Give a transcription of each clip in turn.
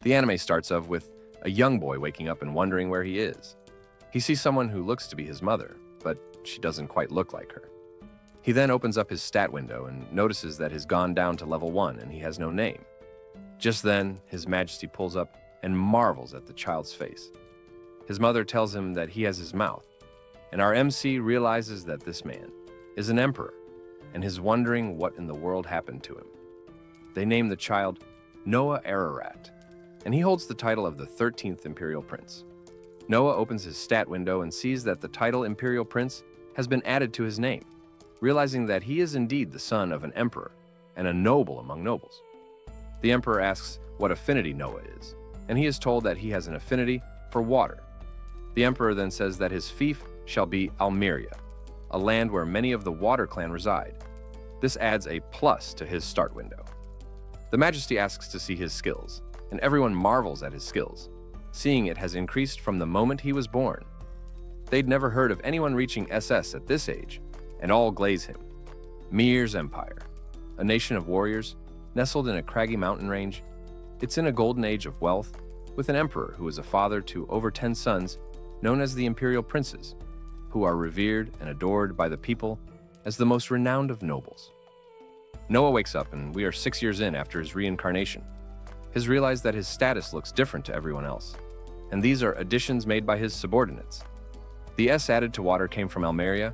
The anime starts off with a young boy waking up and wondering where he is. He sees someone who looks to be his mother, but she doesn't quite look like her. He then opens up his stat window and notices that he's gone down to level 1 and he has no name. Just then, His Majesty pulls up and marvels at the child's face. His mother tells him that he has his mouth, and our MC realizes that this man is an emperor and is wondering what in the world happened to him. They name the child Noah Ararat, and he holds the title of the 13th Imperial Prince. Noah opens his stat window and sees that the title Imperial Prince has been added to his name, realizing that he is indeed the son of an emperor and a noble among nobles. The emperor asks what affinity Noah is, and he is told that he has an affinity for water. The emperor then says that his fief shall be Almeria, a land where many of the Water clan reside. This adds a plus to his start window. The Majesty asks to see his skills, and everyone marvels at his skills, seeing it has increased from the moment he was born. They'd never heard of anyone reaching SS at this age, and all glaze him. Mir's Empire, a nation of warriors, nestled in a craggy mountain range. It's in a golden age of wealth, with an emperor who is a father to over 10 sons, known as the Imperial Princes, who are revered and adored by the people as the most renowned of nobles. Noah wakes up, and we are 6 years in after his reincarnation. He's realized that his status looks different to everyone else, and these are additions made by his subordinates. The S added to water came from Almeria,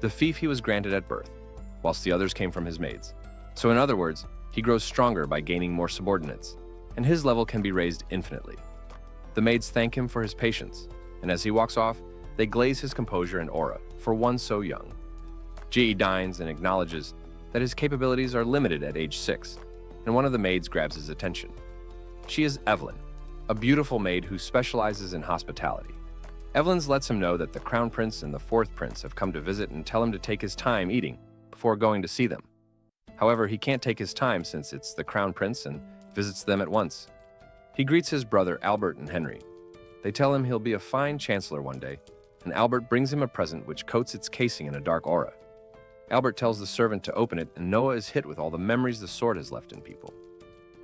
the fief he was granted at birth, whilst the others came from his maids. So in other words, he grows stronger by gaining more subordinates, and his level can be raised infinitely. The maids thank him for his patience, and as he walks off, they glaze his composure and aura for one so young. G dines and acknowledges that his capabilities are limited at age 6, and one of the maids grabs his attention. She is Evelyn, a beautiful maid who specializes in hospitality. Evelyn lets him know that the Crown Prince and the 4th Prince have come to visit and tell him to take his time eating before going to see them. However, he can't take his time since it's the Crown Prince and visits them at once. He greets his brother Albert and Henry. They tell him he'll be a fine chancellor one day, and Albert brings him a present which coats its casing in a dark aura. Albert tells the servant to open it, and Noah is hit with all the memories the sword has left in people.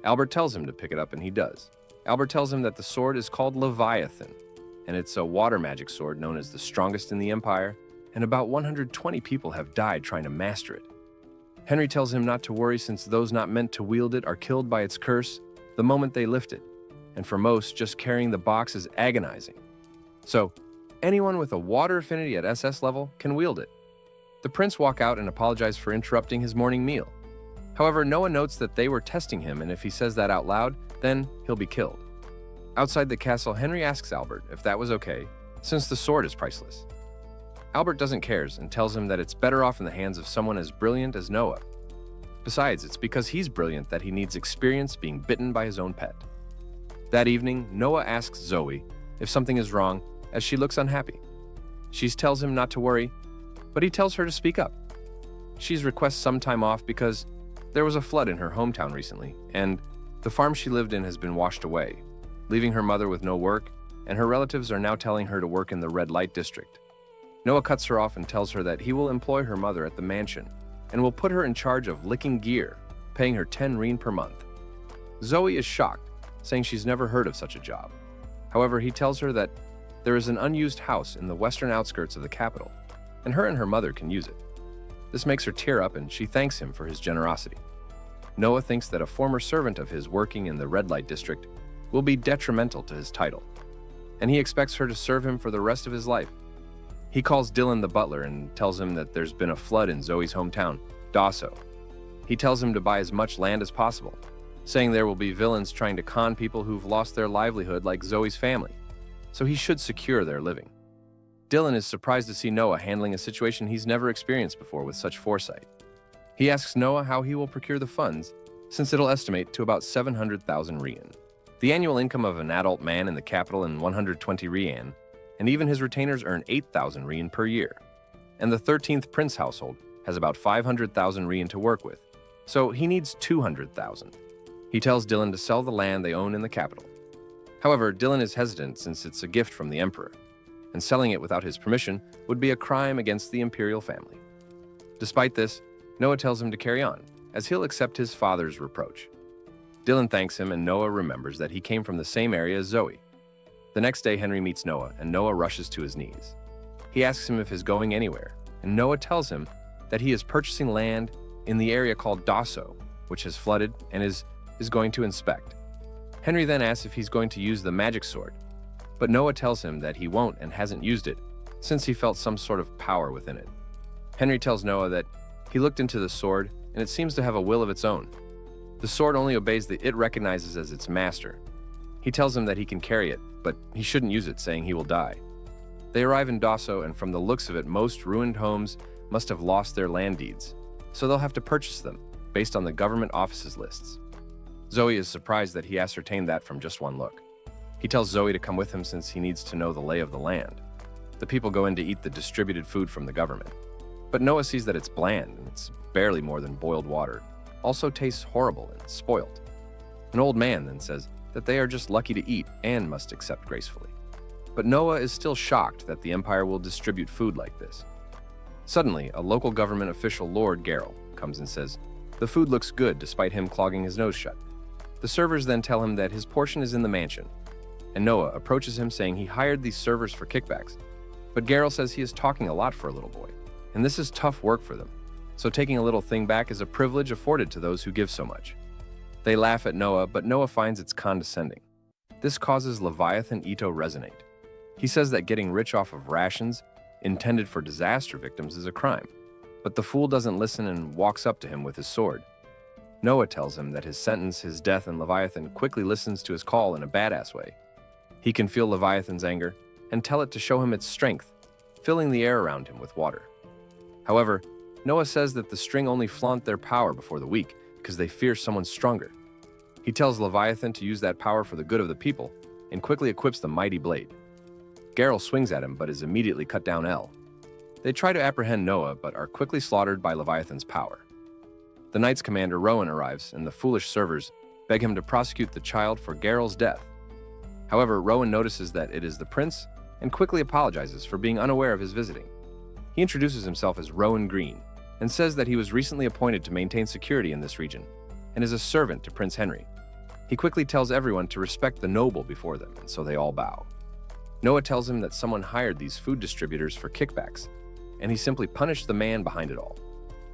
Albert tells him to pick it up, and he does. Albert tells him that the sword is called Leviathan, and it's a water magic sword known as the strongest in the Empire, and about 120 people have died trying to master it. Henry tells him not to worry since those not meant to wield it are killed by its curse the moment they lift it, and for most, just carrying the box is agonizing. So, anyone with a water affinity at SS level can wield it. The prince walks out and apologizes for interrupting his morning meal. However, Noah notes that they were testing him, and if he says that out loud, then he'll be killed. Outside the castle, Henry asks Albert if that was okay, since the sword is priceless. Albert doesn't care and tells him that it's better off in the hands of someone as brilliant as Noah. Besides, it's because he's brilliant that he needs experience being bitten by his own pet. That evening, Noah asks Zoe if something is wrong, as she looks unhappy. She tells him not to worry, but he tells her to speak up. She requests some time off because there was a flood in her hometown recently, and the farm she lived in has been washed away, leaving her mother with no work, and her relatives are now telling her to work in the red light district. Noah cuts her off and tells her that he will employ her mother at the mansion and will put her in charge of licking gear, paying her 10 reen per month. Zoe is shocked, saying she's never heard of such a job. However, he tells her that there is an unused house in the western outskirts of the capital, and her mother can use it. This makes her tear up, and she thanks him for his generosity. Noah thinks that a former servant of his working in the red light district will be detrimental to his title, and he expects her to serve him for the rest of his life. He calls Dylan the butler and tells him that there's been a flood in Zoe's hometown, Dasso. He tells him to buy as much land as possible, saying there will be villains trying to con people who've lost their livelihood like Zoe's family, so he should secure their living. Dylan is surprised to see Noah handling a situation he's never experienced before with such foresight. He asks Noah how he will procure the funds, since it'll estimate to about 700,000 rian, the annual income of an adult man in the capital, in 120 rian, and even his retainers earn 8,000 rian per year. And the 13th prince household has about 500,000 rian to work with, so he needs 200,000. He tells Dylan to sell the land they own in the capital. However, Dylan is hesitant since it's a gift from the emperor, and selling it without his permission would be a crime against the imperial family. Despite this, Noah tells him to carry on, as he'll accept his father's reproach. Dylan thanks him, and Noah remembers that he came from the same area as Zoe. The next day, Henry meets Noah, and Noah rushes to his knees. He asks him if he's going anywhere, and Noah tells him that he is purchasing land in the area called Dasso, which has flooded and is going to inspect. Henry then asks if he's going to use the magic sword, but Noah tells him that he won't and hasn't used it since he felt some sort of power within it. Henry tells Noah that he looked into the sword and it seems to have a will of its own. The sword only obeys the it recognizes as its master. He tells him that he can carry it, but he shouldn't use it, saying he will die. They arrive in Dasso, and from the looks of it, most ruined homes must have lost their land deeds, so they'll have to purchase them based on the government offices lists. Zoe is surprised that he ascertained that from just one look. He tells Zoe to come with him since he needs to know the lay of the land. The people go in to eat the distributed food from the government. But Noah sees that it's bland and it's barely more than boiled water, also tastes horrible and spoiled. An old man then says that they are just lucky to eat and must accept gracefully. But Noah is still shocked that the Empire will distribute food like this. Suddenly, a local government official, Lord Garrel, comes and says the food looks good despite him clogging his nose shut. The servers then tell him that his portion is in the mansion, and Noah approaches him saying he hired these servers for kickbacks. But Garrel says he is talking a lot for a little boy, and this is tough work for them, so taking a little thing back is a privilege afforded to those who give so much. They laugh at Noah, but Noah finds it's condescending. This causes Leviathan Ito resonate. He says that getting rich off of rations intended for disaster victims is a crime, but the fool doesn't listen and walks up to him with his sword. Noah tells him that his sentence, his death, and Leviathan quickly listens to his call in a badass way. He can feel Leviathan's anger and tell it to show him its strength, filling the air around him with water. However, Noah says that the string only flaunt their power before the weak because they fear someone stronger. He tells Leviathan to use that power for the good of the people and quickly equips the mighty blade. Garrel swings at him but is immediately cut down L. They try to apprehend Noah but are quickly slaughtered by Leviathan's power. The Knight's commander Rowan arrives and the foolish servers beg him to prosecute the child for Garrel's death. However, Rowan notices that it is the prince and quickly apologizes for being unaware of his visiting. He introduces himself as Rowan Green and says that he was recently appointed to maintain security in this region and is a servant to Prince Henry. He quickly tells everyone to respect the noble before them, and so they all bow. Noah tells him that someone hired these food distributors for kickbacks, and he simply punished the man behind it all.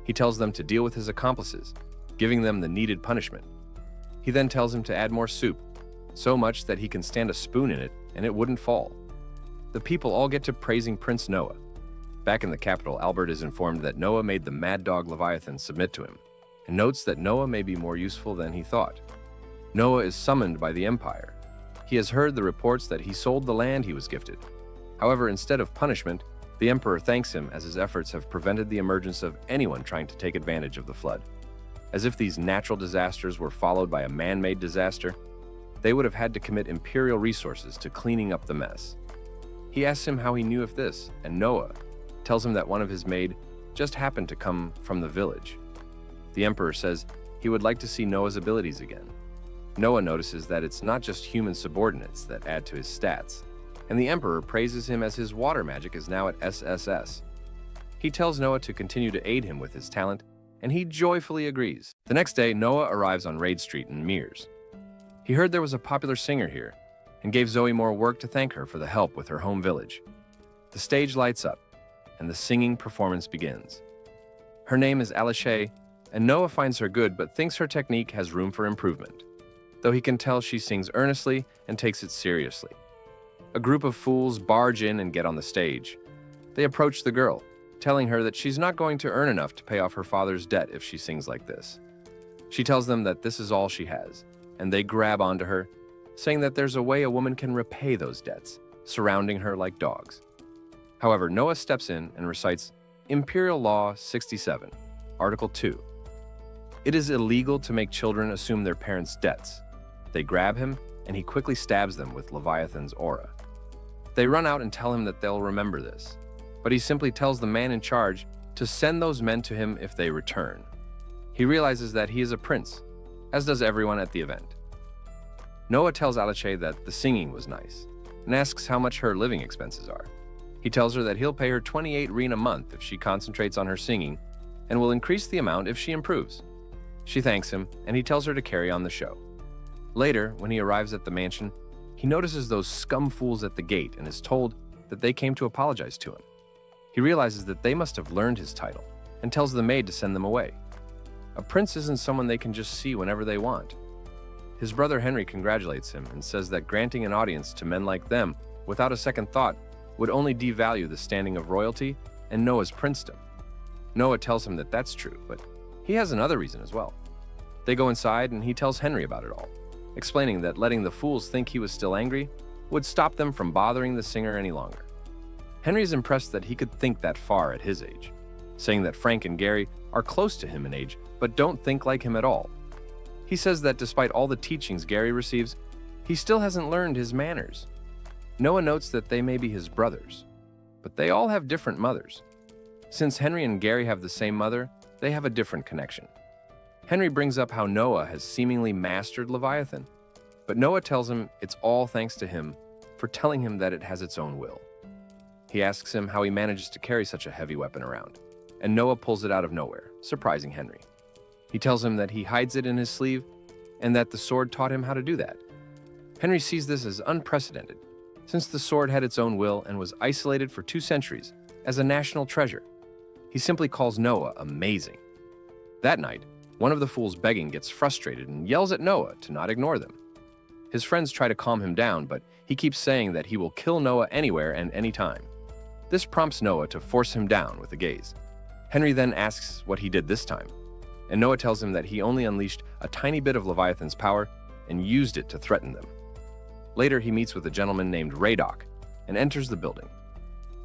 He tells them to deal with his accomplices, giving them the needed punishment. He then tells him to add more soup, so much that he can stand a spoon in it and it wouldn't fall. The people all get to praising Prince Noah. Back in the capital, Albert is informed that Noah made the mad dog Leviathan submit to him, and notes that Noah may be more useful than he thought. Noah is summoned by the Empire. He has heard the reports that he sold the land he was gifted. However, instead of punishment, the Emperor thanks him as his efforts have prevented the emergence of anyone trying to take advantage of the flood. As if these natural disasters were followed by a man-made disaster, they would have had to commit imperial resources to cleaning up the mess. He asks him how he knew of this, and Noah tells him that one of his maid just happened to come from the village. The Emperor says he would like to see Noah's abilities again. Noah notices that it's not just human subordinates that add to his stats, and the Emperor praises him as his water magic is now at SSS. He tells Noah to continue to aid him with his talent, and he joyfully agrees. The next day, Noah arrives on Raid Street in Mears. He heard there was a popular singer here, and gave Zoe more work to thank her for the help with her home village. The stage lights up, and the singing performance begins. Her name is Alice, and Noah finds her good but thinks her technique has room for improvement, though he can tell she sings earnestly and takes it seriously. A group of fools barge in and get on the stage. They approach the girl, telling her that she's not going to earn enough to pay off her father's debt if she sings like this. She tells them that this is all she has, and they grab onto her, saying that there's a way a woman can repay those debts, surrounding her like dogs. However, Noah steps in and recites Imperial Law 67, Article 2. It is illegal to make children assume their parents' debts. They grab him, and he quickly stabs them with Leviathan's aura. They run out and tell him that they'll remember this, but he simply tells the man in charge to send those men to him if they return. He realizes that he is a prince, as does everyone at the event. Noah tells Alice that the singing was nice, and asks how much her living expenses are. He tells her that he'll pay her 28 reen a month if she concentrates on her singing, and will increase the amount if she improves. She thanks him, and he tells her to carry on the show. Later, when he arrives at the mansion, he notices those scum fools at the gate and is told that they came to apologize to him. He realizes that they must have learned his title and tells the maid to send them away. A prince isn't someone they can just see whenever they want. His brother Henry congratulates him and says that granting an audience to men like them without a second thought would only devalue the standing of royalty and Noah's princedom. Noah tells him that that's true, but he has another reason as well. They go inside and he tells Henry about it all, explaining that letting the fools think he was still angry would stop them from bothering the singer any longer. Henry is impressed that he could think that far at his age, saying that Frank and Gary are close to him in age but don't think like him at all. He says that despite all the teachings Gary receives, he still hasn't learned his manners. Noah notes that they may be his brothers, but they all have different mothers. Since Henry and Gary have the same mother, they have a different connection. Henry brings up how Noah has seemingly mastered Leviathan, but Noah tells him it's all thanks to him for telling him that it has its own will. He asks him how he manages to carry such a heavy weapon around, and Noah pulls it out of nowhere, surprising Henry. He tells him that he hides it in his sleeve and that the sword taught him how to do that. Henry sees this as unprecedented, since the sword had its own will and was isolated for 2 centuries as a national treasure. He simply calls Noah amazing. That night, one of the fools begging gets frustrated and yells at Noah to not ignore them. His friends try to calm him down, but he keeps saying that he will kill Noah anywhere and anytime. This prompts Noah to force him down with a gaze. Henry then asks what he did this time, and Noah tells him that he only unleashed a tiny bit of Leviathan's power and used it to threaten them. Later, he meets with a gentleman named Reincarnation and enters the building.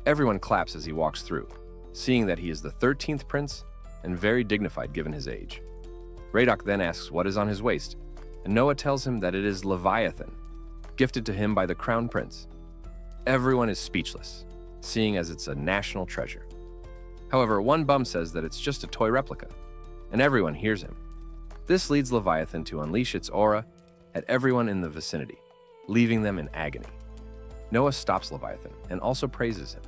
Everyone claps as he walks through, seeing that he is the 13th prince and very dignified given his age. Reincarnation then asks what is on his waist, and Noah tells him that it is Leviathan, gifted to him by the crown prince. Everyone is speechless, seeing as it's a national treasure. However, one bum says that it's just a toy replica, and everyone hears him. This leads Leviathan to unleash its aura at everyone in the vicinity, leaving them in agony. Noah stops Leviathan and also praises him.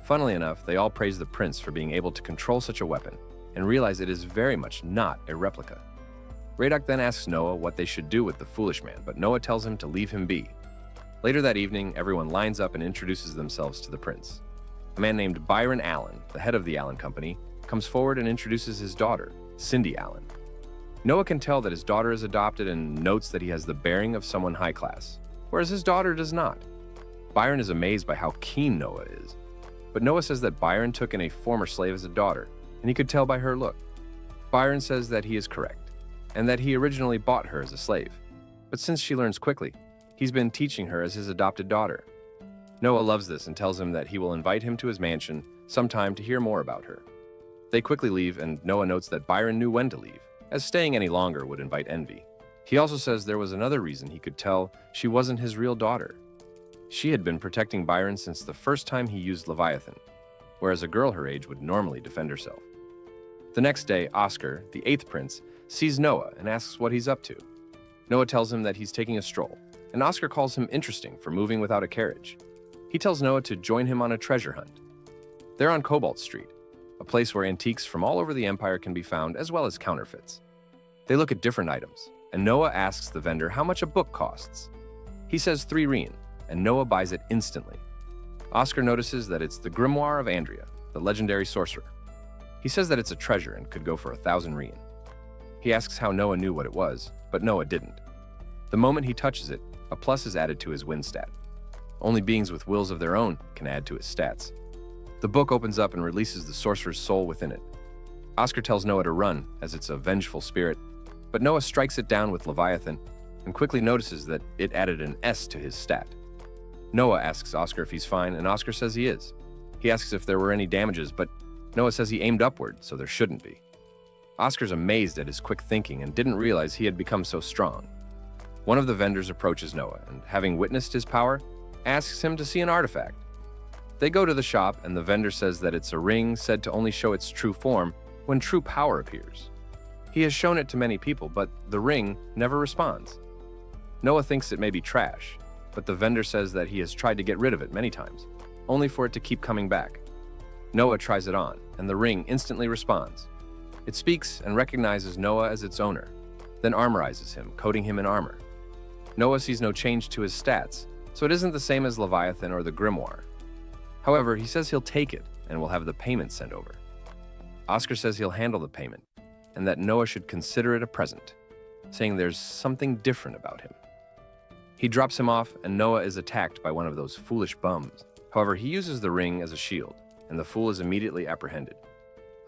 Funnily enough, they all praise the prince for being able to control such a weapon and realize it is very much not a replica. Reincarnation then asks Noah what they should do with the foolish man, but Noah tells him to leave him be. Later that evening, everyone lines up and introduces themselves to the prince. A man named Byron Allen, the head of the Allen Company, comes forward and introduces his daughter, Cindy Allen. Noah can tell that his daughter is adopted and notes that he has the bearing of someone high class, whereas his daughter does not. Byron is amazed by how keen Noah is, but Noah says that Byron took in a former slave as a daughter, and he could tell by her look. Byron says that he is correct, and that he originally bought her as a slave, but since she learns quickly, he's been teaching her as his adopted daughter. Noah loves this and tells him that he will invite him to his mansion sometime to hear more about her. They quickly leave, and Noah notes that Byron knew when to leave, as staying any longer would invite envy. He also says there was another reason he could tell she wasn't his real daughter. She had been protecting Byron since the first time he used Leviathan, whereas a girl her age would normally defend herself. The next day, Oscar, the 8th prince, sees Noah and asks what he's up to. Noah tells him that he's taking a stroll, and Oscar calls him interesting for moving without a carriage. He tells Noah to join him on a treasure hunt. They're on Cobalt Street, a place where antiques from all over the empire can be found, as well as counterfeits. They look at different items, and Noah asks the vendor how much a book costs. He says 3 rein, and Noah buys it instantly. Oscar notices that it's the Grimoire of Andrea, the legendary sorcerer. He says that it's a treasure and could go for 1,000 rein. He asks how Noah knew what it was, but Noah didn't. The moment he touches it, a plus is added to his win stat. Only beings with wills of their own can add to his stats. The book opens up and releases the sorcerer's soul within it. Oscar tells Noah to run, as it's a vengeful spirit, but Noah strikes it down with Leviathan and quickly notices that it added an S to his stat. Noah asks Oscar if he's fine, and Oscar says he is. He asks if there were any damages, but Noah says he aimed upward, so there shouldn't be. Oscar's amazed at his quick thinking and didn't realize he had become so strong. One of the vendors approaches Noah, and having witnessed his power, asks him to see an artifact. They go to the shop, and the vendor says that it's a ring said to only show its true form when true power appears. He has shown it to many people, but the ring never responds. Noah thinks it may be trash, but the vendor says that he has tried to get rid of it many times, only for it to keep coming back. Noah tries it on, and the ring instantly responds. It speaks and recognizes Noah as its owner, then armorizes him, coating him in armor. Noah sees no change to his stats, so it isn't the same as Leviathan or the Grimoire. However, he says he'll take it and will have the payment sent over. Oscar says he'll handle the payment, and that Noah should consider it a present, saying there's something different about him. He drops him off, and Noah is attacked by one of those foolish bums. However, he uses the ring as a shield, and the fool is immediately apprehended.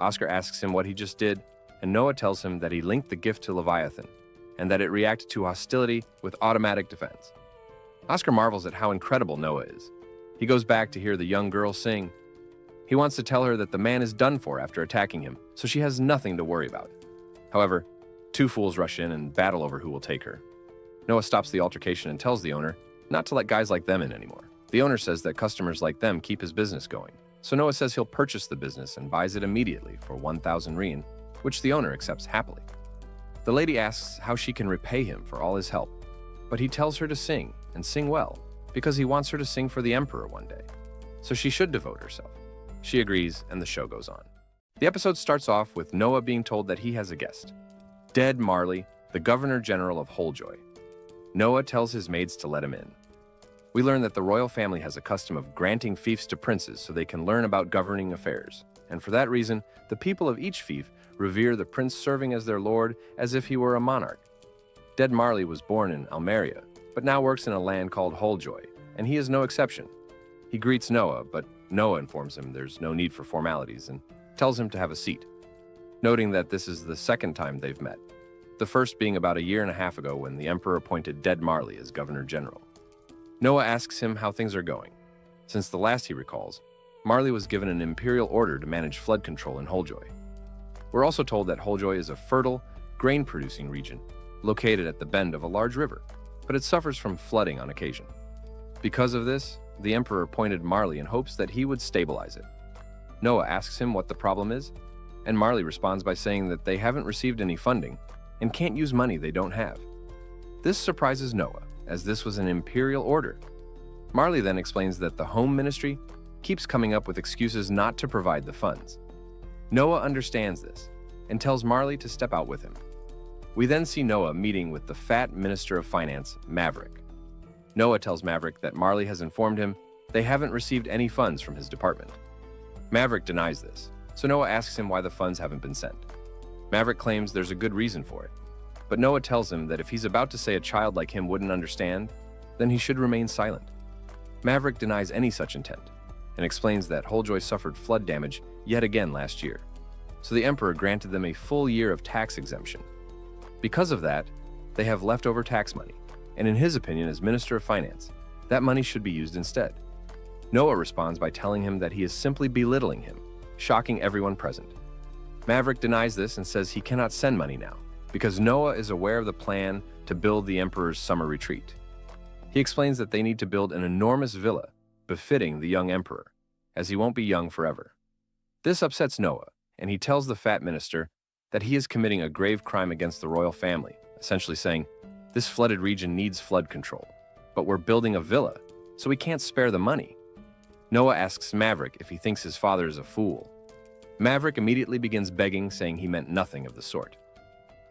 Oscar asks him what he just did, and Noah tells him that he linked the gift to Leviathan, and that it reacted to hostility with automatic defense. Oscar marvels at how incredible Noah is. He goes back to hear the young girl sing. He wants to tell her that the man is done for after attacking him, so she has nothing to worry about. However, two fools rush in and battle over who will take her. Noah stops the altercation and tells the owner not to let guys like them in anymore. The owner says that customers like them keep his business going, so Noah says he'll purchase the business and buys it immediately for 1,000 rein, which the owner accepts happily. The lady asks how she can repay him for all his help, but he tells her to sing, and sing well, because he wants her to sing for the emperor one day, so she should devote herself. She agrees, and the show goes on. The episode starts off with Noah being told that he has a guest, Dead Marley, the Governor General of Wholejoy. Noah tells his maids to let him in. We learn that the royal family has a custom of granting fiefs to princes so they can learn about governing affairs, and for that reason, the people of each fief revere the prince serving as their lord as if he were a monarch. Dead Marley was born in Almeria, but now works in a land called Wholejoy, and he is no exception. He greets Noah, but Noah informs him there's no need for formalities and tells him to have a seat, noting that this is the second time they've met, the first being about a year and a half ago when the emperor appointed Dead Marley as governor general. Noah asks him how things are going. Since the last he recalls, Marley was given an imperial order to manage flood control in Wholejoy. We're also told that Wholejoy is a fertile, grain-producing region located at the bend of a large river, but it suffers from flooding on occasion. Because of this, the emperor appointed Marley in hopes that he would stabilize it. Noah asks him what the problem is, and Marley responds by saying that they haven't received any funding and can't use money they don't have. This surprises Noah, as this was an imperial order. Marley then explains that the Home Ministry keeps coming up with excuses not to provide the funds. Noah understands this and tells Marley to step out with him. We then see Noah meeting with the fat Minister of Finance, Maverick. Noah tells Maverick that Marley has informed him they haven't received any funds from his department. Maverick denies this, so Noah asks him why the funds haven't been sent. Maverick claims there's a good reason for it, but Noah tells him that if he's about to say a child like him wouldn't understand, then he should remain silent. Maverick denies any such intent and explains that Wholejoy suffered flood damage yet again last year, so the emperor granted them a full year of tax exemption. Because of that, they have leftover tax money, and in his opinion as Minister of Finance, that money should be used instead. Noah responds by telling him that he is simply belittling him, shocking everyone present. Maverick denies this and says he cannot send money now, because Noah is aware of the plan to build the emperor's summer retreat. He explains that they need to build an enormous villa befitting the young emperor, as he won't be young forever. This upsets Noah, and he tells the fat minister that he is committing a grave crime against the royal family, essentially saying, this flooded region needs flood control, but we're building a villa, so we can't spare the money. Noah asks Maverick if he thinks his father is a fool. Maverick immediately begins begging, saying he meant nothing of the sort.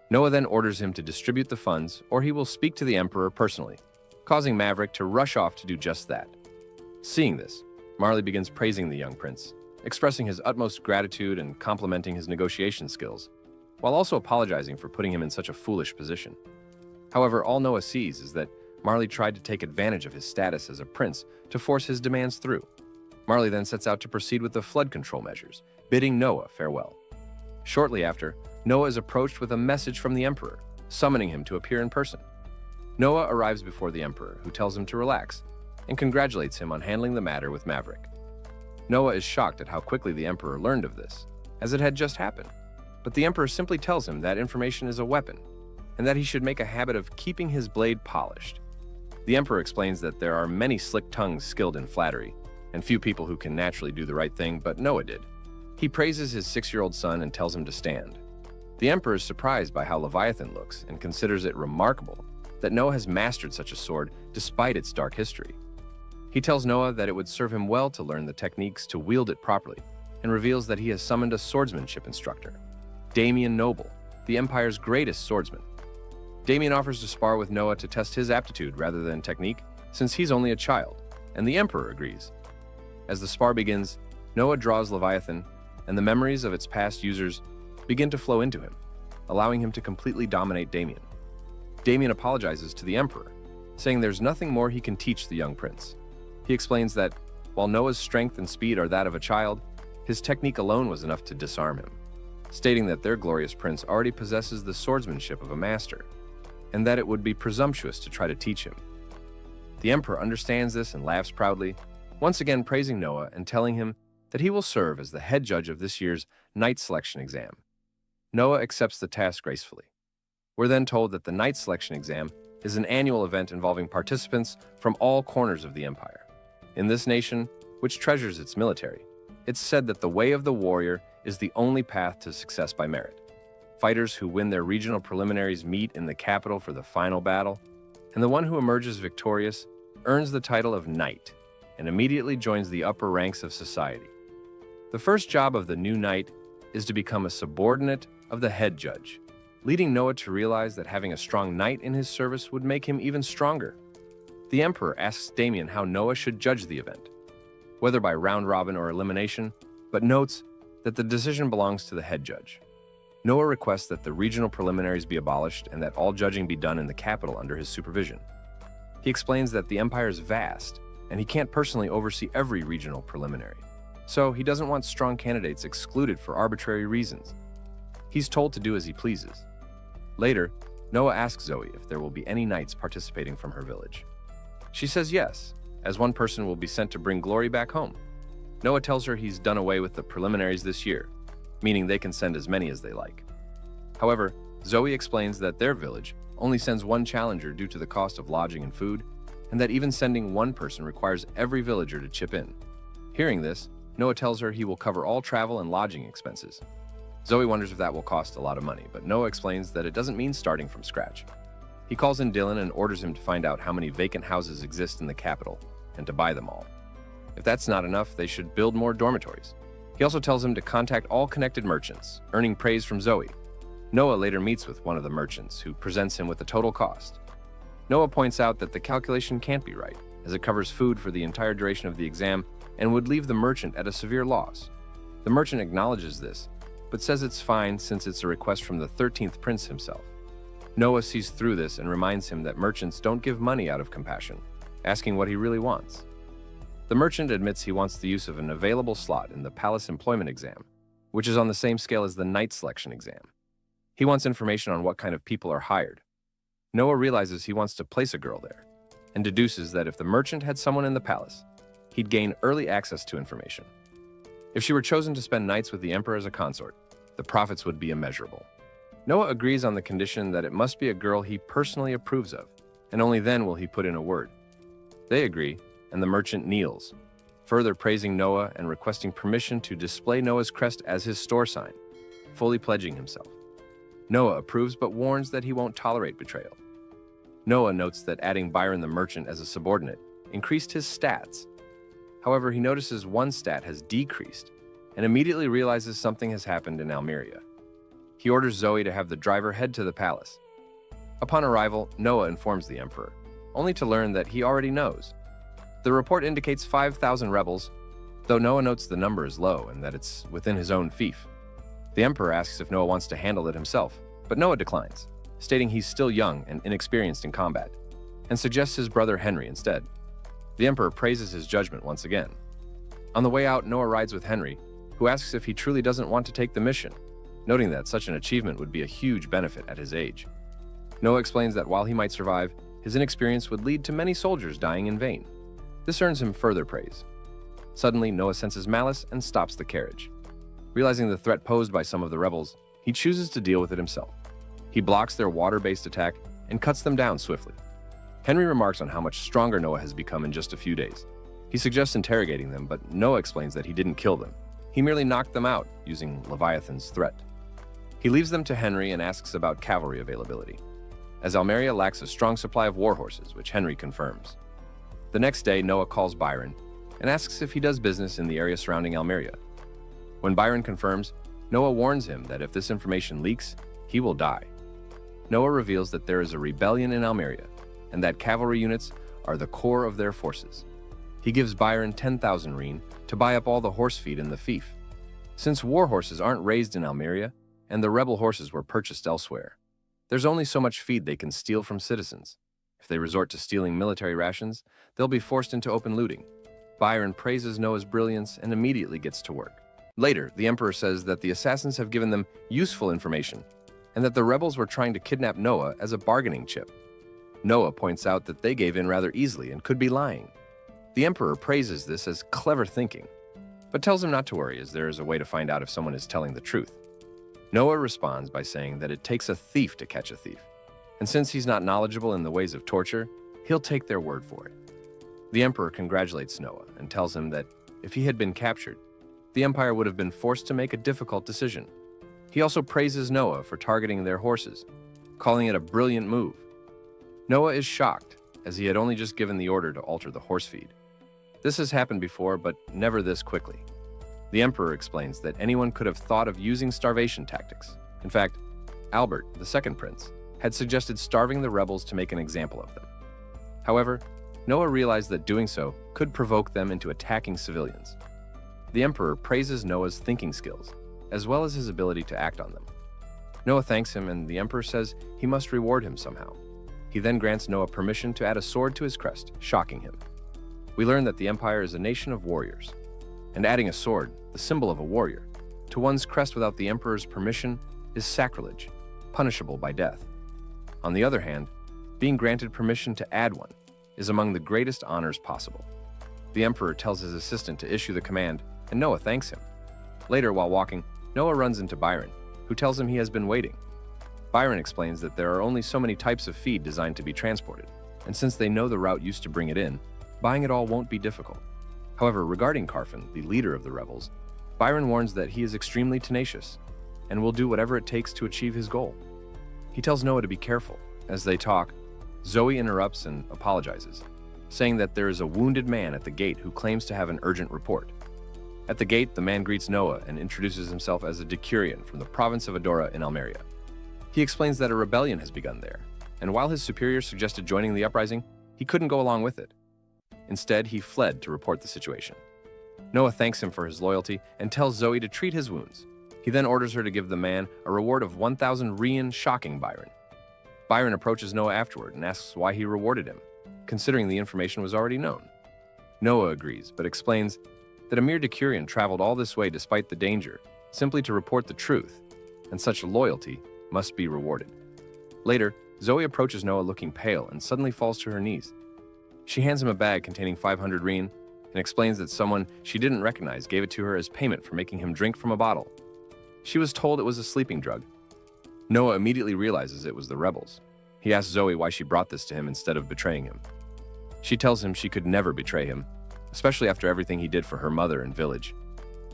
Noah then orders him to distribute the funds, or he will speak to the emperor personally, causing Maverick to rush off to do just that. Seeing this, Marley begins praising the young prince, expressing his utmost gratitude and complimenting his negotiation skills, while also apologizing for putting him in such a foolish position. However, all Noah sees is that Marley tried to take advantage of his status as a prince to force his demands through. Marley then sets out to proceed with the flood control measures, bidding Noah farewell. Shortly after, Noah is approached with a message from the emperor, summoning him to appear in person. Noah arrives before the emperor, who tells him to relax, and congratulates him on handling the matter with Maverick. Noah is shocked at how quickly the emperor learned of this, as it had just happened, but the emperor simply tells him that information is a weapon, and that he should make a habit of keeping his blade polished. The emperor explains that there are many slick tongues skilled in flattery, and few people who can naturally do the right thing, but Noah did. He praises his 6-year-old son and tells him to stand. The emperor is surprised by how Leviathan looks and considers it remarkable that Noah has mastered such a sword despite its dark history. He tells Noah that it would serve him well to learn the techniques to wield it properly, and reveals that he has summoned a swordsmanship instructor, Damian Noble, the Empire's greatest swordsman. Damien offers to spar with Noah to test his aptitude rather than technique, since he's only a child, and the Emperor agrees. As the spar begins, Noah draws Leviathan, and the memories of its past users begin to flow into him, allowing him to completely dominate Damien. Damien apologizes to the Emperor, saying there's nothing more he can teach the young prince. He explains that, while Noah's strength and speed are that of a child, his technique alone was enough to disarm him, stating that their glorious prince already possesses the swordsmanship of a master, and that it would be presumptuous to try to teach him. The Emperor understands this and laughs proudly, once again praising Noah and telling him that he will serve as the head judge of this year's knight selection exam. Noah accepts the task gracefully. We're then told that the knight selection exam is an annual event involving participants from all corners of the empire. In this nation, which treasures its military, it's said that the way of the warrior is the only path to success by merit. Fighters who win their regional preliminaries meet in the capital for the final battle, and the one who emerges victorious earns the title of knight and immediately joins the upper ranks of society. The first job of the new knight is to become a subordinate of the head judge, leading Noah to realize that having a strong knight in his service would make him even stronger. The Emperor asks Damien how Noah should judge the event, whether by round robin or elimination, but notes that the decision belongs to the head judge. Noah requests that the regional preliminaries be abolished and that all judging be done in the capital under his supervision. He explains that the empire is vast, and he can't personally oversee every regional preliminary, so he doesn't want strong candidates excluded for arbitrary reasons. He's told to do as he pleases. Later, Noah asks Zoe if there will be any knights participating from her village. She says yes, as one person will be sent to bring glory back home. Noah tells her he's done away with the preliminaries this year, meaning they can send as many as they like. However, Zoe explains that their village only sends one challenger due to the cost of lodging and food, and that even sending one person requires every villager to chip in. Hearing this, Noah tells her he will cover all travel and lodging expenses. Zoe wonders if that will cost a lot of money, but Noah explains that it doesn't mean starting from scratch. He calls in Dylan and orders him to find out how many vacant houses exist in the capital, and to buy them all. If that's not enough, they should build more dormitories. He also tells him to contact all connected merchants, earning praise from Zoe. Noah later meets with one of the merchants, who presents him with the total cost. Noah points out that the calculation can't be right, as it covers food for the entire duration of the exam and would leave the merchant at a severe loss. The merchant acknowledges this, but says it's fine since it's a request from the 13th prince himself. Noah sees through this and reminds him that merchants don't give money out of compassion, asking what he really wants. The merchant admits he wants the use of an available slot in the palace employment exam, which is on the same scale as the knight selection exam. He wants information on what kind of people are hired. Noah realizes he wants to place a girl there, and deduces that if the merchant had someone in the palace, he'd gain early access to information. If she were chosen to spend nights with the emperor as a consort, the profits would be immeasurable. Noah agrees on the condition that it must be a girl he personally approves of, and only then will he put in a word. They agree, and the merchant kneels, further praising Noah and requesting permission to display Noah's crest as his store sign, fully pledging himself. Noah approves but warns that he won't tolerate betrayal. Noah notes that adding Byron the merchant as a subordinate increased his stats. However, he notices one stat has decreased and immediately realizes something has happened in Almeria. He orders Zoe to have the driver head to the palace. Upon arrival, Noah informs the emperor, only to learn that he already knows. The report indicates 5,000 rebels, though Noah notes the number is low and that it's within his own fief. The emperor asks if Noah wants to handle it himself, but Noah declines, stating he's still young and inexperienced in combat, and suggests his brother Henry instead. The emperor praises his judgment once again. On the way out, Noah rides with Henry, who asks if he truly doesn't want to take the mission, noting that such an achievement would be a huge benefit at his age. Noah explains that while he might survive, his inexperience would lead to many soldiers dying in vain. This earns him further praise. Suddenly, Noah senses malice and stops the carriage. Realizing the threat posed by some of the rebels, he chooses to deal with it himself. He blocks their water-based attack and cuts them down swiftly. Henry remarks on how much stronger Noah has become in just a few days. He suggests interrogating them, but Noah explains that he didn't kill them. He merely knocked them out using Leviathan's threat. He leaves them to Henry and asks about cavalry availability, as Almeria lacks a strong supply of war horses, which Henry confirms. The next day, Noah calls Byron and asks if he does business in the area surrounding Almeria. When Byron confirms, Noah warns him that if this information leaks, he will die. Noah reveals that there is a rebellion in Almeria, and that cavalry units are the core of their forces. He gives Byron 10,000 reen to buy up all the horse feed in the fief, since war horses aren't raised in Almeria and the rebel horses were purchased elsewhere. There's only so much feed they can steal from citizens. If they resort to stealing military rations, they'll be forced into open looting. Byron praises Noah's brilliance and immediately gets to work. Later, the emperor says that the assassins have given them useful information and that the rebels were trying to kidnap Noah as a bargaining chip. Noah points out that they gave in rather easily and could be lying. The emperor praises this as clever thinking, but tells him not to worry as there is a way to find out if someone is telling the truth. Noah responds by saying that it takes a thief to catch a thief, and since he's not knowledgeable in the ways of torture, he'll take their word for it. The emperor congratulates Noah and tells him that if he had been captured, the empire would have been forced to make a difficult decision. He also praises Noah for targeting their horses, calling it a brilliant move. Noah is shocked, as he had only just given the order to alter the horse feed. This has happened before, but never this quickly. The emperor explains that anyone could have thought of using starvation tactics. In fact, Albert, the second prince, had suggested starving the rebels to make an example of them. However, Noah realized that doing so could provoke them into attacking civilians. The emperor praises Noah's thinking skills, as well as his ability to act on them. Noah thanks him, and the emperor says he must reward him somehow. He then grants Noah permission to add a sword to his crest, shocking him. We learn that the empire is a nation of warriors, and adding a sword, the symbol of a warrior, to one's crest without the emperor's permission is sacrilege, punishable by death. On the other hand, being granted permission to add one is among the greatest honors possible. The emperor tells his assistant to issue the command, and Noah thanks him. Later, while walking, Noah runs into Byron, who tells him he has been waiting. Byron explains that there are only so many types of feed designed to be transported, and since they know the route used to bring it in, buying it all won't be difficult. However, regarding Carfin, the leader of the rebels, Byron warns that he is extremely tenacious and will do whatever it takes to achieve his goal. He tells Noah to be careful. As they talk, Zoe interrupts and apologizes, saying that there is a wounded man at the gate who claims to have an urgent report. At the gate, the man greets Noah and introduces himself as a Decurion from the province of Adora in Almeria. He explains that a rebellion has begun there, and while his superiors suggested joining the uprising, he couldn't go along with it. Instead, he fled to report the situation. Noah thanks him for his loyalty and tells Zoe to treat his wounds. He then orders her to give the man a reward of 1,000 reen, shocking Byron. Byron approaches Noah afterward and asks why he rewarded him, considering the information was already known. Noah agrees, but explains that a mere Decurion traveled all this way despite the danger, simply to report the truth, and such loyalty must be rewarded. Later, Zoe approaches Noah looking pale and suddenly falls to her knees. She hands him a bag containing 500 reen and explains that someone she didn't recognize gave it to her as payment for making him drink from a bottle. She was told it was a sleeping drug. Noah immediately realizes it was the rebels. He asks Zoe why she brought this to him instead of betraying him. She tells him she could never betray him, especially after everything he did for her mother and village.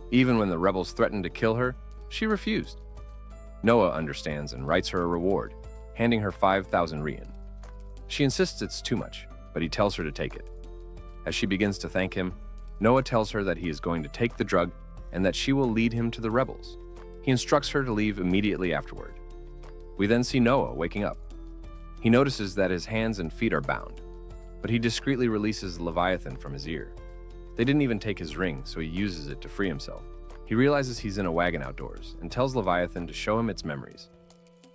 Even when the rebels threatened to kill her, she refused. Noah understands and writes her a reward, handing her 5,000 reen. She insists it's too much, but he tells her to take it. As she begins to thank him, Noah tells her that he is going to take the drug and that she will lead him to the rebels. He instructs her to leave immediately afterward. We then see Noah waking up. He notices that his hands and feet are bound, but he discreetly releases Leviathan from his ear. They didn't even take his ring, so he uses it to free himself. He realizes he's in a wagon outdoors and tells Leviathan to show him its memories.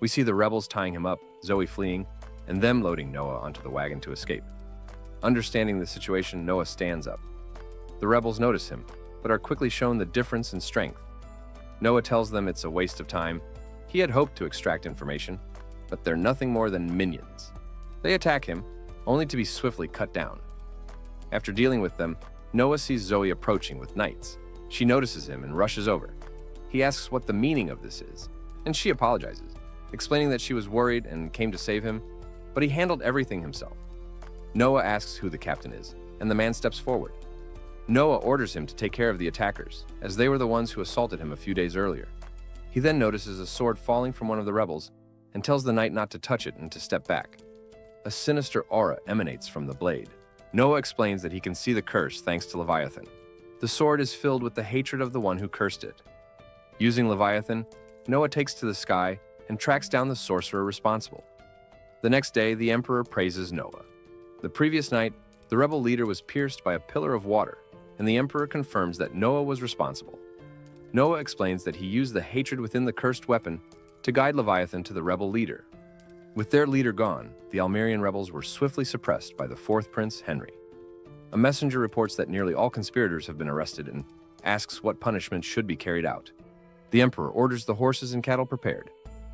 We see the rebels tying him up, Zoe fleeing, and them loading Noah onto the wagon to escape. Understanding the situation, Noah stands up. The rebels notice him, but are quickly shown the difference in strength. Noah tells them it's a waste of time. He had hoped to extract information, but they're nothing more than minions. They attack him, only to be swiftly cut down. After dealing with them, Noah sees Zoe approaching with knights. She notices him and rushes over. He asks what the meaning of this is, and she apologizes, explaining that she was worried and came to save him, but he handled everything himself. Noah asks who the captain is, and the man steps forward. Noah orders him to take care of the attackers, as they were the ones who assaulted him a few days earlier. He then notices a sword falling from one of the rebels and tells the knight not to touch it and to step back. A sinister aura emanates from the blade. Noah explains that he can see the curse thanks to Leviathan. The sword is filled with the hatred of the one who cursed it. Using Leviathan, Noah takes to the sky and tracks down the sorcerer responsible. The next day, the Emperor praises Noah. The previous night, the rebel leader was pierced by a pillar of water, and the Emperor confirms that Noah was responsible. Noah explains that he used the hatred within the cursed weapon to guide Leviathan to the rebel leader. With their leader gone, the Almerian rebels were swiftly suppressed by the fourth prince, Henry. A messenger reports that nearly all conspirators have been arrested and asks what punishment should be carried out. The Emperor orders the horses and cattle prepared,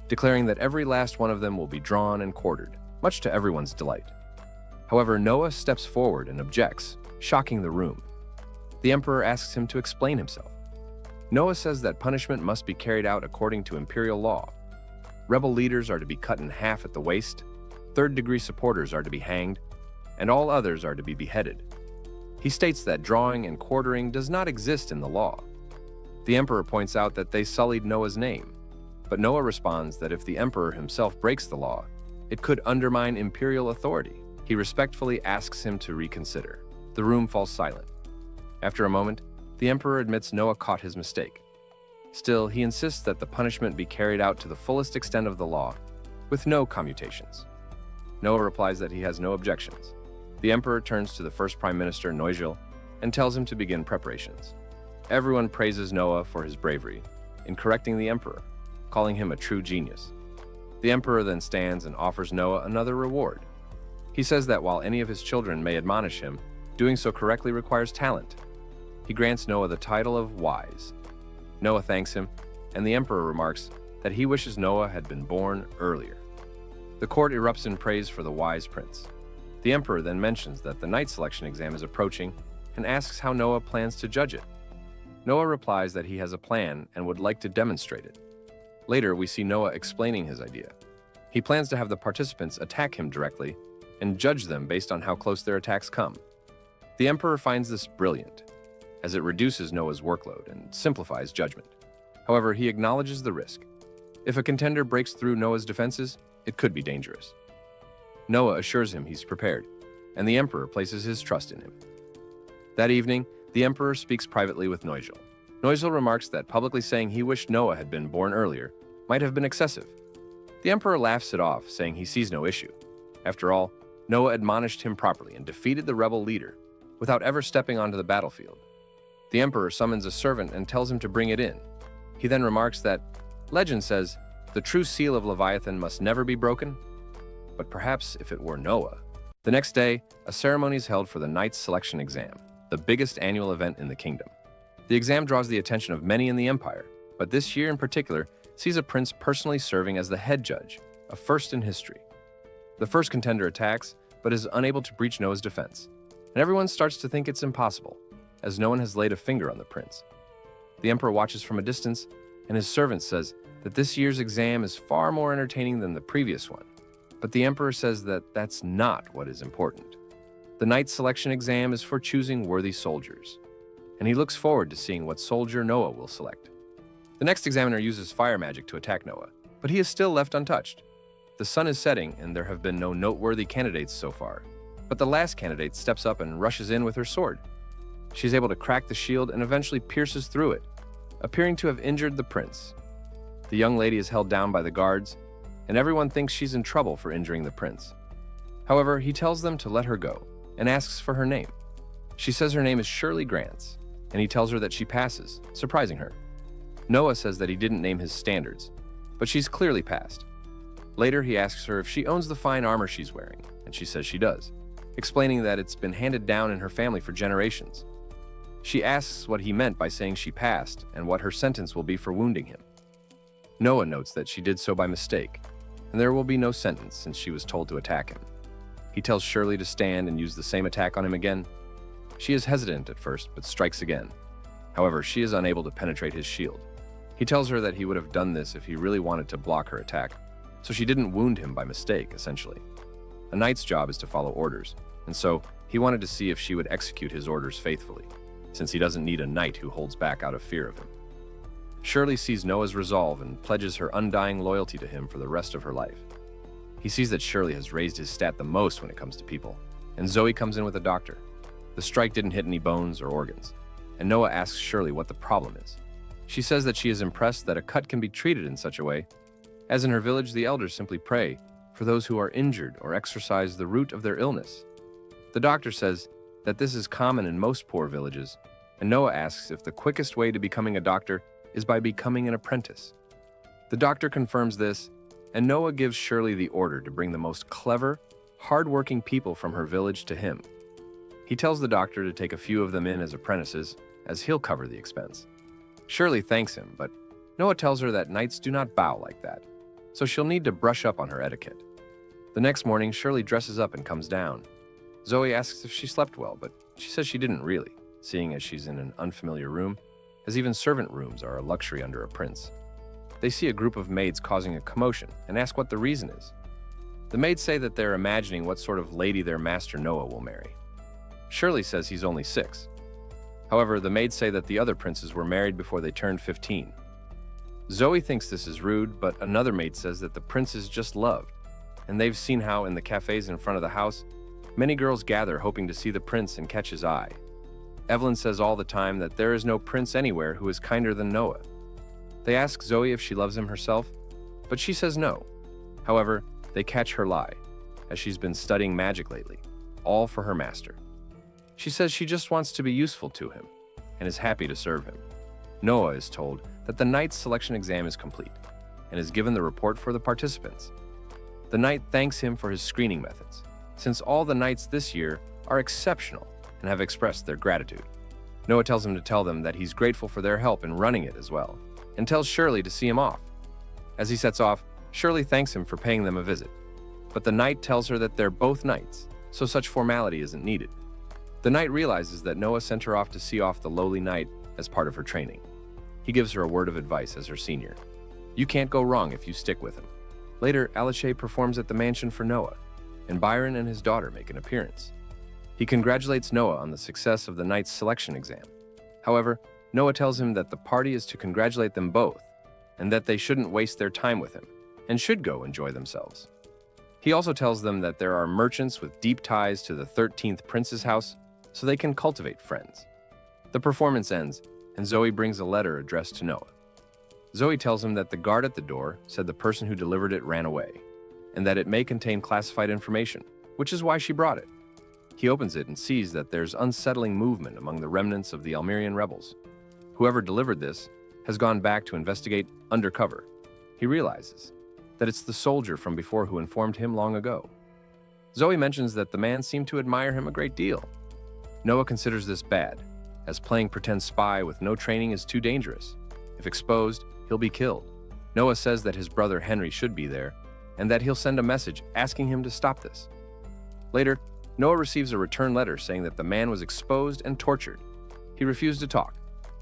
declaring that every last one of them will be drawn and quartered, much to everyone's delight. However, Noah steps forward and objects, shocking the room. The Emperor asks him to explain himself. Noah says that punishment must be carried out according to imperial law. Rebel leaders are to be cut in half at the waist, third-degree supporters are to be hanged, and all others are to be beheaded. He states that drawing and quartering does not exist in the law. The Emperor points out that they sullied Noah's name, but Noah responds that if the Emperor himself breaks the law, it could undermine imperial authority. He respectfully asks him to reconsider. The room falls silent. After a moment, the Emperor admits Noah caught his mistake. Still, he insists that the punishment be carried out to the fullest extent of the law, with no commutations. Noah replies that he has no objections. The Emperor turns to the first Prime Minister, Noizhil, and tells him to begin preparations. Everyone praises Noah for his bravery in correcting the Emperor, calling him a true genius. The Emperor then stands and offers Noah another reward. He says that while any of his children may admonish him, doing so correctly requires talent. He grants Noah the title of wise. Noah thanks him, and the Emperor remarks that he wishes Noah had been born earlier. The court erupts in praise for the wise prince. The Emperor then mentions that the knight selection exam is approaching and asks how Noah plans to judge it. Noah replies that he has a plan and would like to demonstrate it. Later, we see Noah explaining his idea. He plans to have the participants attack him directly and judge them based on how close their attacks come. The Emperor finds this brilliant, as it reduces Noah's workload and simplifies judgment. However, he acknowledges the risk. If a contender breaks through Noah's defenses, it could be dangerous. Noah assures him he's prepared, and the Emperor places his trust in him. That evening, the Emperor speaks privately with Noizhil. Noizhil remarks that publicly saying he wished Noah had been born earlier might have been excessive. The Emperor laughs it off, saying he sees no issue. After all, Noah admonished him properly and defeated the rebel leader without ever stepping onto the battlefield. The Emperor summons a servant and tells him to bring it in. He then remarks that legend says the true seal of Leviathan must never be broken, but perhaps if it were Noah. The next day, a ceremony is held for the Knight's Selection Exam, the biggest annual event in the kingdom. The exam draws the attention of many in the empire, but this year in particular sees a prince personally serving as the head judge, a first in history. The first contender attacks, but is unable to breach Noah's defense, and everyone starts to think it's impossible, as no one has laid a finger on the prince. The Emperor watches from a distance, and his servant says that this year's exam is far more entertaining than the previous one. But the Emperor says that that's not what is important. The Knight's Selection Exam is for choosing worthy soldiers, and he looks forward to seeing what soldier Noah will select. The next examiner uses fire magic to attack Noah, but he is still left untouched. The sun is setting, and there have been no noteworthy candidates so far, but the last candidate steps up and rushes in with her sword. She is able to crack the shield and eventually pierces through it, appearing to have injured the prince. The young lady is held down by the guards, and everyone thinks she's in trouble for injuring the prince. However, he tells them to let her go and asks for her name. She says her name is Shirley Grants, and he tells her that she passes, surprising her. Noah says that he didn't name his standards, but she's clearly passed. Later, he asks her if she owns the fine armor she's wearing, and she says she does, explaining that it's been handed down in her family for generations. She asks what he meant by saying she passed and what her sentence will be for wounding him. Noah notes that she did so by mistake, and there will be no sentence since she was told to attack him. He tells Shirley to stand and use the same attack on him again. She is hesitant at first, but strikes again. However, she is unable to penetrate his shield. He tells her that he would have done this if he really wanted to block her attack, so she didn't wound him by mistake, essentially. A knight's job is to follow orders, and so he wanted to see if she would execute his orders faithfully, since he doesn't need a knight who holds back out of fear of him. Shirley sees Noah's resolve and pledges her undying loyalty to him for the rest of her life. He sees that Shirley has raised his stat the most when it comes to people, and Zoe comes in with a doctor. The strike didn't hit any bones or organs, and Noah asks Shirley what the problem is. She says that she is impressed that a cut can be treated in such a way, as in her village the elders simply pray for for those who are injured or exorcise the root of their illness. The doctor says that this is common in most poor villages, and Noah asks if the quickest way to becoming a doctor is by becoming an apprentice. The doctor confirms this, and Noah gives Shirley the order to bring the most clever, hard-working people from her village to him. He tells the doctor to take a few of them in as apprentices, as he'll cover the expense. Shirley thanks him, but Noah tells her that knights do not bow like that, so she'll need to brush up on her etiquette. The next morning, Shirley dresses up and comes down. Zoe asks if she slept well, but she says she didn't really, seeing as she's in an unfamiliar room, as even servant rooms are a luxury under a prince. They see a group of maids causing a commotion and ask what the reason is. The maids say that they're imagining what sort of lady their master Noah will marry. Shirley says he's only 6. However, the maids say that the other princes were married before they turned 15. Zoe thinks this is rude, but another maid says that the prince is just loved, and they've seen how in the cafes in front of the house, many girls gather hoping to see the prince and catch his eye. Evelyn says all the time that there is no prince anywhere who is kinder than Noah. They ask Zoe if she loves him herself, but she says no. However, they catch her lie, as she's been studying magic lately, all for her master. She says she just wants to be useful to him, and is happy to serve him. Noah is told that the knight's selection exam is complete, and is given the report for the participants. The knight thanks him for his screening methods, since all the knights this year are exceptional and have expressed their gratitude. Noah tells him to tell them that he's grateful for their help in running it as well, and tells Shirley to see him off. As he sets off, Shirley thanks him for paying them a visit, but the knight tells her that they're both knights, so such formality isn't needed. The knight realizes that Noah sent her off to see off the lowly knight as part of her training. He gives her a word of advice as her senior. You can't go wrong if you stick with him. Later, Alice performs at the mansion for Noah, and Byron and his daughter make an appearance. He congratulates Noah on the success of the knight's selection exam. However, Noah tells him that the party is to congratulate them both, and that they shouldn't waste their time with him, and should go enjoy themselves. He also tells them that there are merchants with deep ties to the 13th prince's house, so they can cultivate friends. The performance ends, and Zoe brings a letter addressed to Noah. Zoe tells him that the guard at the door said the person who delivered it ran away, and that it may contain classified information, which is why she brought it. He opens it and sees that there's unsettling movement among the remnants of the Almerian rebels. Whoever delivered this has gone back to investigate undercover. He realizes that it's the soldier from before who informed him long ago. Zoe mentions that the man seemed to admire him a great deal. Noah considers this bad, as playing pretend spy with no training is too dangerous. If exposed, he'll be killed. Noah says that his brother Henry should be there, and that he'll send a message asking him to stop this. Later, Noah receives a return letter saying that the man was exposed and tortured. He refused to talk,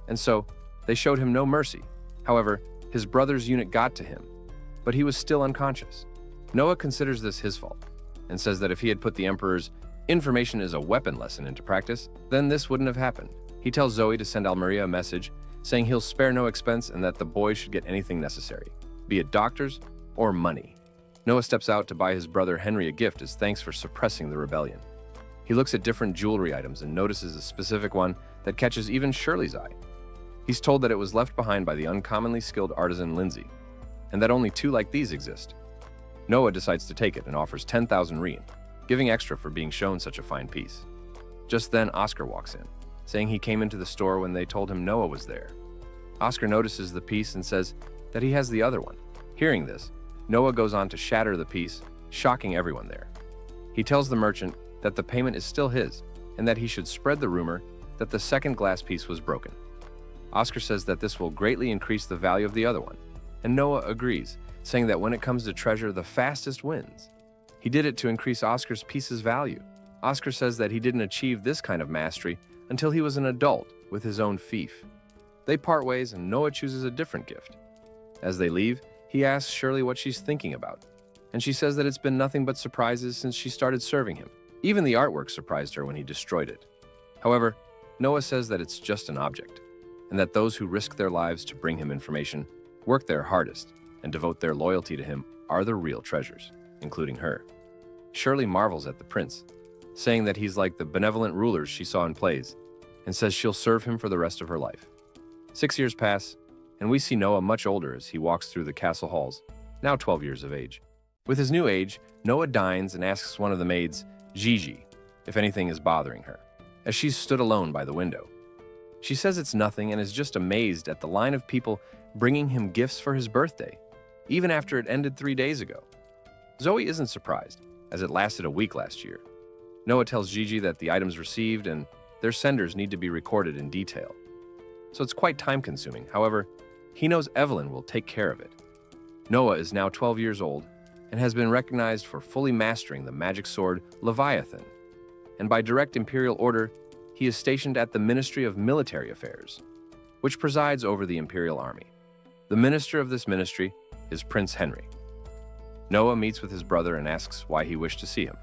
and so they showed him no mercy. However, his brother's unit got to him, but he was still unconscious. Noah considers this his fault, and says that if he had put the Emperor's information is a weapon lesson into practice, then this wouldn't have happened. He tells Zoe to send Almeria a message saying he'll spare no expense and that the boy should get anything necessary, be it doctors or money. Noah steps out to buy his brother Henry a gift as thanks for suppressing the rebellion. He looks at different jewelry items and notices a specific one that catches even Shirley's eye. He's told that it was left behind by the uncommonly skilled artisan Lindsay, and that only 2 like these exist. Noah decides to take it and offers 10,000 rein, giving extra for being shown such a fine piece. Just then, Oscar walks in, saying he came into the store when they told him Noah was there. Oscar notices the piece and says that he has the other one. Hearing this, Noah goes on to shatter the piece, shocking everyone there. He tells the merchant that the payment is still his, and that he should spread the rumor that the second glass piece was broken. Oscar says that this will greatly increase the value of the other one, and Noah agrees, saying that when it comes to treasure, the fastest wins. He did it to increase Oscar's piece's value. Oscar says that he didn't achieve this kind of mastery until he was an adult with his own fief. They part ways and Noah chooses a different gift. As they leave, he asks Shirley what she's thinking about, and she says that it's been nothing but surprises since she started serving him. Even the artwork surprised her when he destroyed it. However, Noah says that it's just an object, and that those who risk their lives to bring him information, work their hardest, and devote their loyalty to him are the real treasures, including her. Shirley marvels at the prince, saying that he's like the benevolent rulers she saw in plays, and says she'll serve him for the rest of her life. 6 years pass, and we see Noah much older as he walks through the castle halls, now 12 years of age. With his new age, Noah dines and asks one of the maids, Gigi, if anything is bothering her, as she's stood alone by the window. She says it's nothing and is just amazed at the line of people bringing him gifts for his birthday, even after it ended 3 days ago. Zoe isn't surprised, as it lasted a week last year. Noah tells Gigi that the items received and their senders need to be recorded in detail. So it's quite time-consuming. However, he knows Evelyn will take care of it. Noah is now 12 years old and has been recognized for fully mastering the magic sword Leviathan. And by direct imperial order, he is stationed at the Ministry of Military Affairs, which presides over the Imperial Army. The minister of this ministry is Prince Henry. Noah meets with his brother and asks why he wished to see him.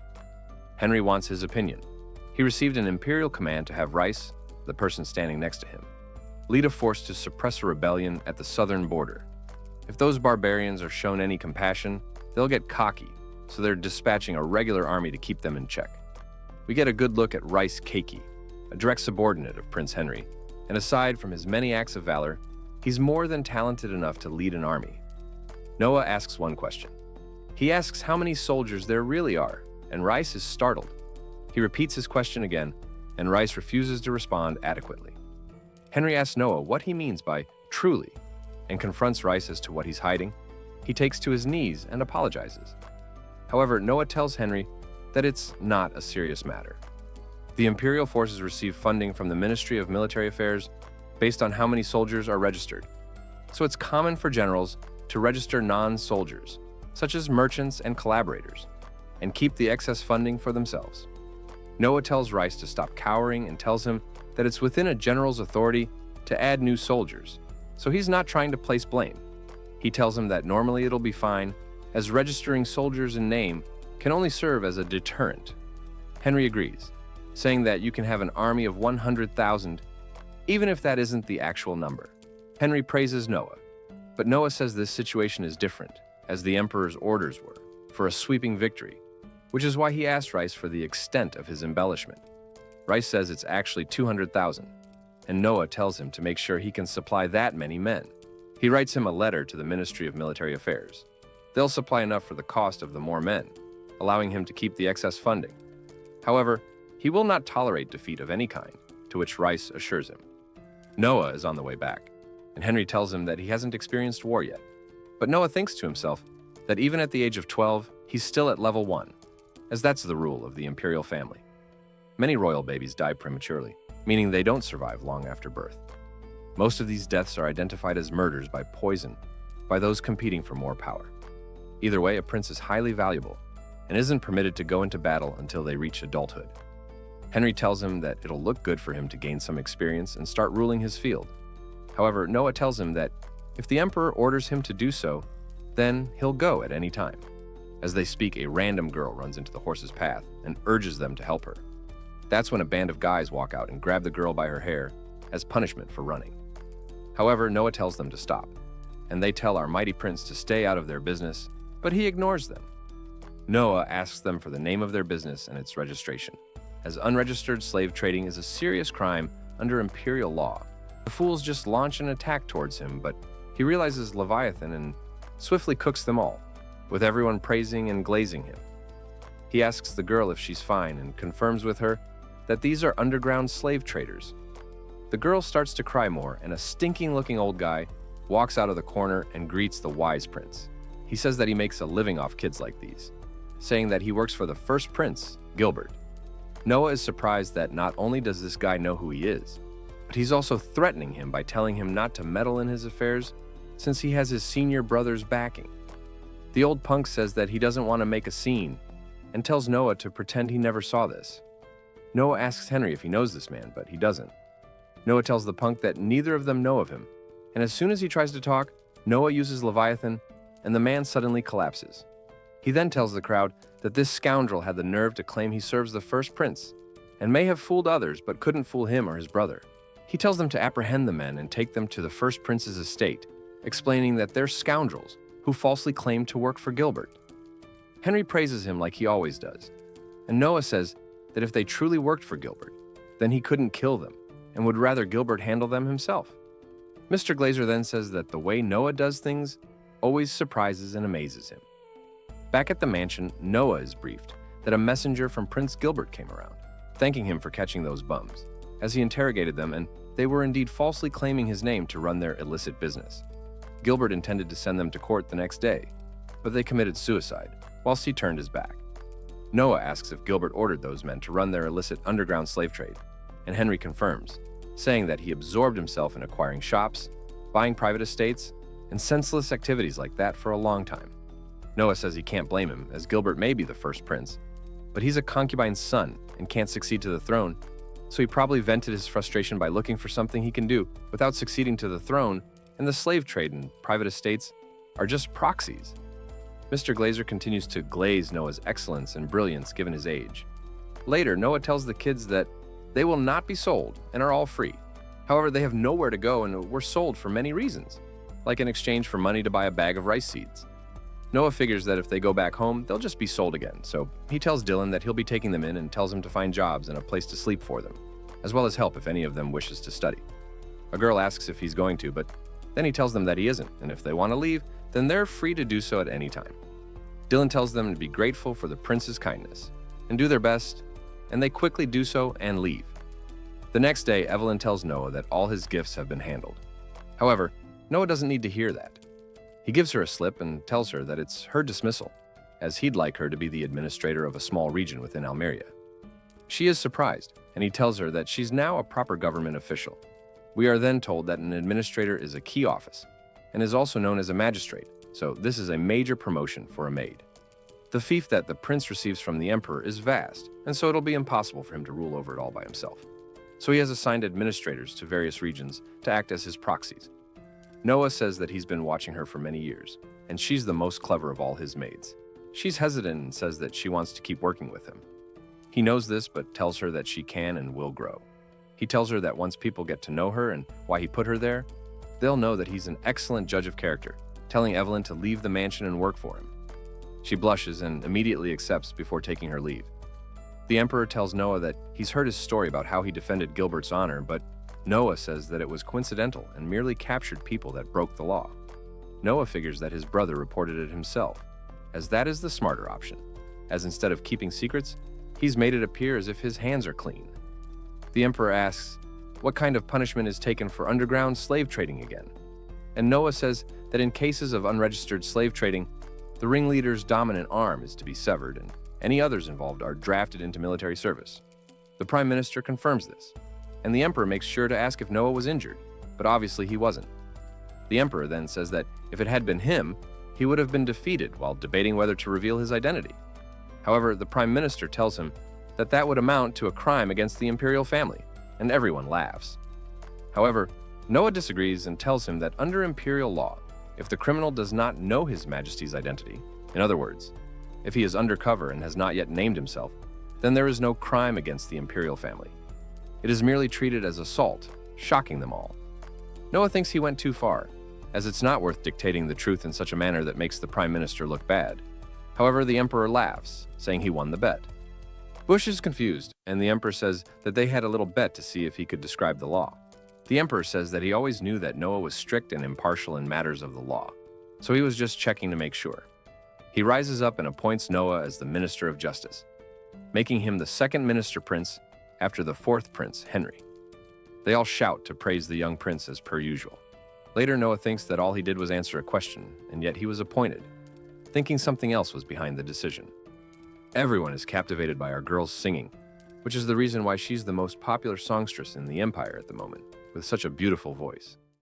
Henry wants his opinion. He received an imperial command to have Rice, the person standing next to him, lead a force to suppress a rebellion at the southern border. If those barbarians are shown any compassion, they'll get cocky, so they're dispatching a regular army to keep them in check. We get a good look at Rice Keiki, a direct subordinate of Prince Henry, and aside from his many acts of valor, he's more than talented enough to lead an army. Noah asks one question. He asks how many soldiers there really are, and Rice is startled. He repeats his question again, and Rice refuses to respond adequately. Henry asks Noah what he means by truly, and confronts Rice as to what he's hiding. He takes to his knees and apologizes. However, Noah tells Henry that it's not a serious matter. The Imperial forces receive funding from the Ministry of Military Affairs based on how many soldiers are registered. So it's common for generals to register non-soldiers, such as merchants and collaborators, and keep the excess funding for themselves. Noah tells Rice to stop cowering and tells him that it's within a general's authority to add new soldiers, so he's not trying to place blame. He tells him that normally it'll be fine, as registering soldiers in name can only serve as a deterrent. Henry agrees, saying that you can have an army of 100,000, even if that isn't the actual number. Henry praises Noah, but Noah says this situation is different, as the Emperor's orders were, for a sweeping victory, which is why he asked Rice for the extent of his embellishment. Rice says it's actually 200,000, and Noah tells him to make sure he can supply that many men. He writes him a letter to the Ministry of Military Affairs. They'll supply enough for the cost of the more men, allowing him to keep the excess funding. However, he will not tolerate defeat of any kind, to which Rice assures him. Noah is on the way back, and Henry tells him that he hasn't experienced war yet. But Noah thinks to himself that even at the age of 12, he's still at level 1, as that's the rule of the imperial family. Many royal babies die prematurely, meaning they don't survive long after birth. Most of these deaths are identified as murders by poison, by those competing for more power. Either way, a prince is highly valuable and isn't permitted to go into battle until they reach adulthood. Henry tells him that it'll look good for him to gain some experience and start ruling his field. However, Noah tells him that if the Emperor orders him to do so, then he'll go at any time. As they speak, a random girl runs into the horse's path and urges them to help her. That's when a band of guys walk out and grab the girl by her hair as punishment for running. However, Noah tells them to stop, and they tell our mighty prince to stay out of their business, but he ignores them. Noah asks them for the name of their business and its registration, as unregistered slave trading is a serious crime under imperial law. The fools just launch an attack towards him, but he realizes Leviathan and swiftly cooks them all, with everyone praising and glazing him. He asks the girl if she's fine and confirms with her that these are underground slave traders. The girl starts to cry more, and a stinking-looking old guy walks out of the corner and greets the wise prince. He says that he makes a living off kids like these, saying that he works for the first prince, Gilbert. Noah is surprised that not only does this guy know who he is, but he's also threatening him by telling him not to meddle in his affairs since he has his senior brother's backing. The old punk says that he doesn't want to make a scene and tells Noah to pretend he never saw this. Noah asks Henry if he knows this man, but he doesn't. Noah tells the punk that neither of them know of him, and as soon as he tries to talk, Noah uses Leviathan, and the man suddenly collapses. He then tells the crowd that this scoundrel had the nerve to claim he serves the first prince, and may have fooled others but couldn't fool him or his brother. He tells them to apprehend the men and take them to the first prince's estate, explaining that they're scoundrels who falsely claim to work for Gilbert. Henry praises him like he always does, and Noah says that if they truly worked for Gilbert, then he couldn't kill them, and would rather Gilbert handle them himself. Mr. Glazer then says that the way Noah does things always surprises and amazes him. Back at the mansion, Noah is briefed that a messenger from Prince Gilbert came around, thanking him for catching those bums, as he interrogated them, and they were indeed falsely claiming his name to run their illicit business. Gilbert intended to send them to court the next day, but they committed suicide, whilst he turned his back. Noah asks if Gilbert ordered those men to run their illicit underground slave trade, and Henry confirms, saying that he absorbed himself in acquiring shops, buying private estates, and senseless activities like that for a long time. Noah says he can't blame him, as Gilbert may be the first prince, but he's a concubine's son and can't succeed to the throne, so he probably vented his frustration by looking for something he can do without succeeding to the throne, and the slave trade and private estates are just proxies. Mr. Glazer continues to glaze Noah's excellence and brilliance given his age. Later, Noah tells the kids that they will not be sold and are all free. However, they have nowhere to go and were sold for many reasons, like in exchange for money to buy a bag of rice seeds. Noah figures that if they go back home, they'll just be sold again, so he tells Dylan that he'll be taking them in and tells him to find jobs and a place to sleep for them, as well as help if any of them wishes to study. A girl asks if he's going to, but then he tells them that he isn't, and if they want to leave, then they're free to do so at any time. Dylan tells them to be grateful for the prince's kindness and do their best, and they quickly do so and leave. The next day, Evelyn tells Noah that all his gifts have been handled. However, Noah doesn't need to hear that. He gives her a slip and tells her that it's her dismissal, as he'd like her to be the administrator of a small region within Almeria. She is surprised, and he tells her that she's now a proper government official. We are then told that an administrator is a key office, and is also known as a magistrate, so this is a major promotion for a maid. The fief that the prince receives from the emperor is vast, and so it'll be impossible for him to rule over it all by himself. So he has assigned administrators to various regions to act as his proxies. Noah says that he's been watching her for many years, and she's the most clever of all his maids. She's hesitant and says that she wants to keep working with him. He knows this, but tells her that she can and will grow. He tells her that once people get to know her and why he put her there, they'll know that he's an excellent judge of character, telling Evelyn to leave the mansion and work for him. She blushes and immediately accepts before taking her leave. The emperor tells Noah that he's heard his story about how he defended Gilbert's honor, but Noah says that it was coincidental and merely captured people that broke the law. Noah figures that his brother reported it himself, as that is the smarter option, as instead of keeping secrets, he's made it appear as if his hands are clean. The emperor asks what kind of punishment is taken for underground slave trading again, and Noah says that in cases of unregistered slave trading, the ringleader's dominant arm is to be severed and any others involved are drafted into military service. The prime minister confirms this, and the emperor makes sure to ask if Noah was injured, but obviously he wasn't. The emperor then says that if it had been him, he would have been defeated while debating whether to reveal his identity. However, the prime minister tells him that that would amount to a crime against the imperial family, and everyone laughs. However, Noah disagrees and tells him that under imperial law, if the criminal does not know His Majesty's identity, in other words, if he is undercover and has not yet named himself, then there is no crime against the imperial family. It is merely treated as assault, shocking them all. Noah thinks he went too far, as it's not worth dictating the truth in such a manner that makes the prime minister look bad. However, the emperor laughs, saying he won the bet. Bush is confused, and the emperor says that they had a little bet to see if he could describe the law. The emperor says that he always knew that Noah was strict and impartial in matters of the law, so he was just checking to make sure. He rises up and appoints Noah as the Minister of Justice, making him the second minister prince after the fourth prince, Henry. They all shout to praise the young prince as per usual. Later, Noah thinks that all he did was answer a question, and yet he was appointed, thinking something else was behind the decision. Everyone is captivated by our girl's singing, which is the reason why she's the most popular songstress in the empire at the moment, with such a beautiful voice.